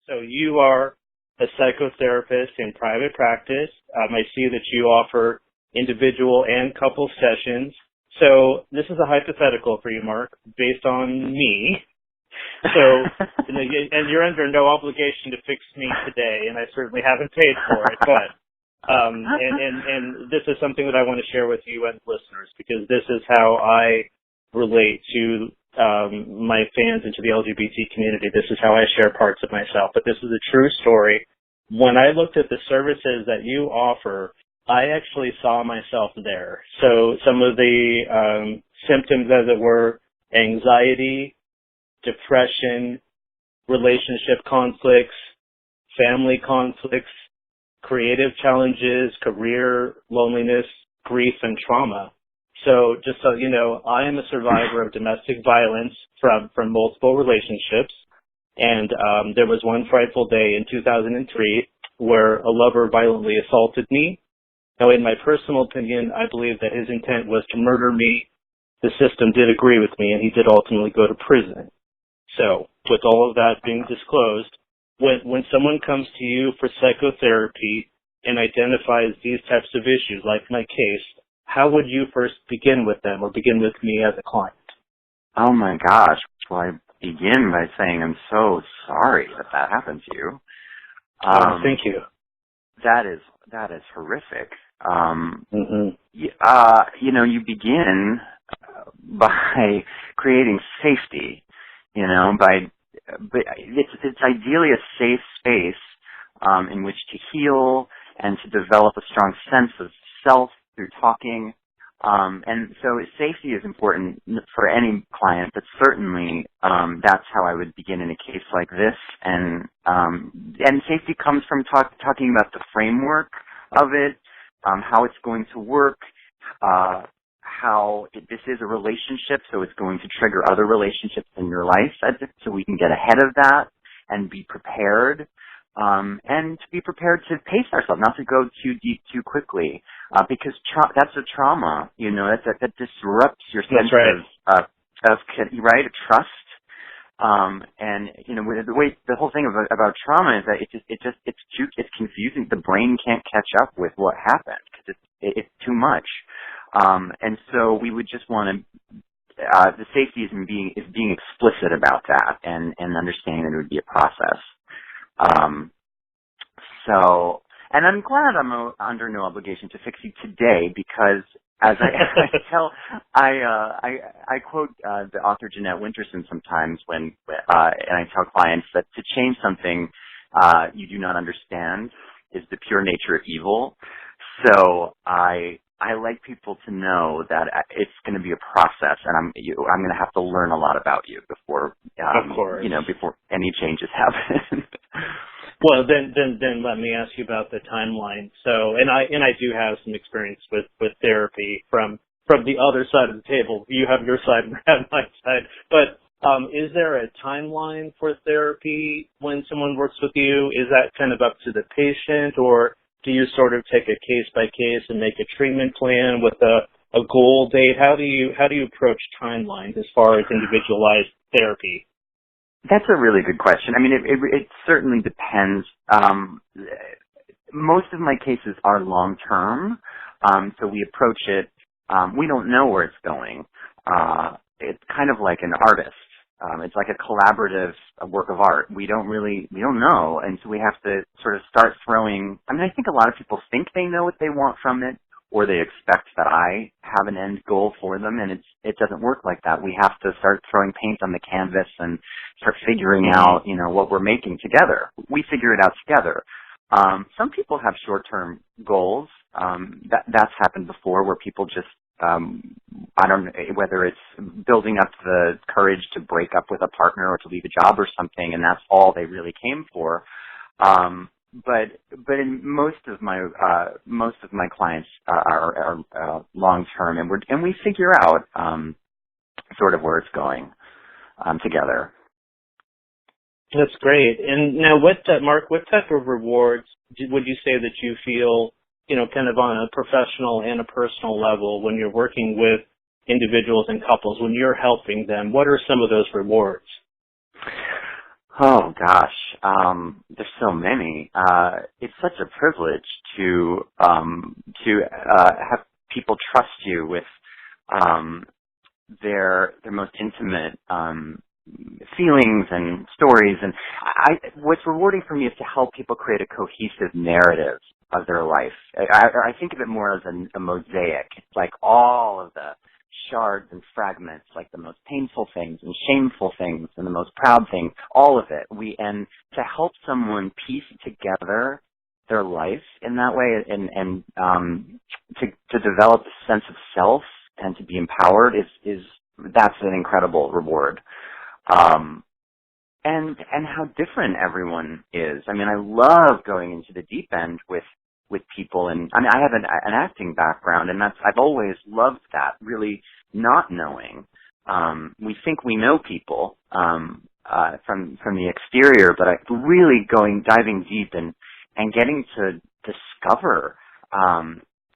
So you are a psychotherapist in private practice. I see that you offer individual and couple sessions. So this is a hypothetical for you, Mark, based on me. So, and you're under no obligation to fix me today, and I certainly haven't paid for it, but and this is something that I want to share with you and listeners, because this is how I relate to my fans and to the LGBT community. This is how I share parts of myself, but this is a true story. When I looked at the services that you offer, I actually saw myself there. So some of the symptoms, as it were, anxiety, depression, relationship conflicts, family conflicts, creative challenges, career loneliness, grief, and trauma. So just so you know, I am a survivor of domestic violence from multiple relationships. And there was one frightful day in 2003 where a lover violently assaulted me. Now, in my personal opinion, I believe that his intent was to murder me. The system did agree with me, and he did ultimately go to prison. So, with all of that being disclosed, when someone comes to you for psychotherapy and identifies these types of issues, like my case, how would you first begin with them, or begin with me as a client? Oh my gosh. Well, I begin by saying I'm so sorry that happened to you. Thank you. That is horrific. You begin by creating safety, but it's ideally a safe space in which to heal and to develop a strong sense of self through talking. And so safety is important for any client, but certainly that's how I would begin in a case like this. And safety comes from talking about the framework of it, how it's going to work, this is a relationship, so it's going to trigger other relationships in your life, so we can get ahead of that and be prepared. And to be prepared to pace ourselves, not to go too deep too quickly, because that's a trauma, that disrupts your sense of trust. And the whole thing about trauma is that it's confusing. The brain can't catch up with what happened because it's too much. And so we would just want to. The safety is being explicit about that and understanding that it would be a process. And I'm glad I'm under no obligation to fix you today, because as I quote the author Jeanette Winterson sometimes and I tell clients that to change something you do not understand is the pure nature of evil. So I like people to know that it's going to be a process, and I'm going to have to learn a lot about you before before any changes happen. Well, then let me ask you about the timeline. So, and I do have some experience with therapy from the other side of the table. You have your side and I have my side. But is there a timeline for therapy when someone works with you? Is that kind of up to the patient, or do you sort of take a case by case and make a treatment plan with a goal date? How do you approach timelines as far as individualized therapy? That's a really good question. I mean, it certainly depends. Most of my cases are long-term, so we approach it. We don't know where it's going. It's kind of like an artist. It's like a collaborative work of art. We don't know, and so we have to sort of start throwing. I mean, I think a lot of people think they know what they want from it, or they expect that I have an end goal for them, and it doesn't work like that. We have to start throwing paint on the canvas and start figuring out, what we're making together. We figure it out together. Some people have short-term goals. That's happened before, where people just, I don't know, whether it's building up the courage to break up with a partner or to leave a job or something, and that's all they really came for. But in most of my clients are long term, and we figure out sort of where it's going together. That's great. And now, Mark, what type of rewards would you say that you feel, kind of on a professional and a personal level when you're working with individuals and couples, when you're helping them? What are some of those rewards? Oh gosh, there's so many. It's such a privilege to have people trust you with their most intimate feelings and stories. And what's rewarding for me is to help people create a cohesive narrative of their life. I think of it more as a mosaic. It's like all of the shards and fragments, like the most painful things and shameful things and the most proud things, all of it. And to help someone piece together their life in that way and to develop a sense of self and to be empowered that's an incredible reward. And how different everyone is. I mean, I love going into the deep end with people, and I mean, I have an acting background, and I've always loved that, really not knowing. We think we know people from the exterior, but really diving deep and getting to discover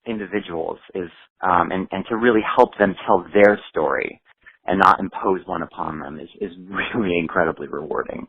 individuals and to really help them tell their story and not impose one upon them is really incredibly rewarding.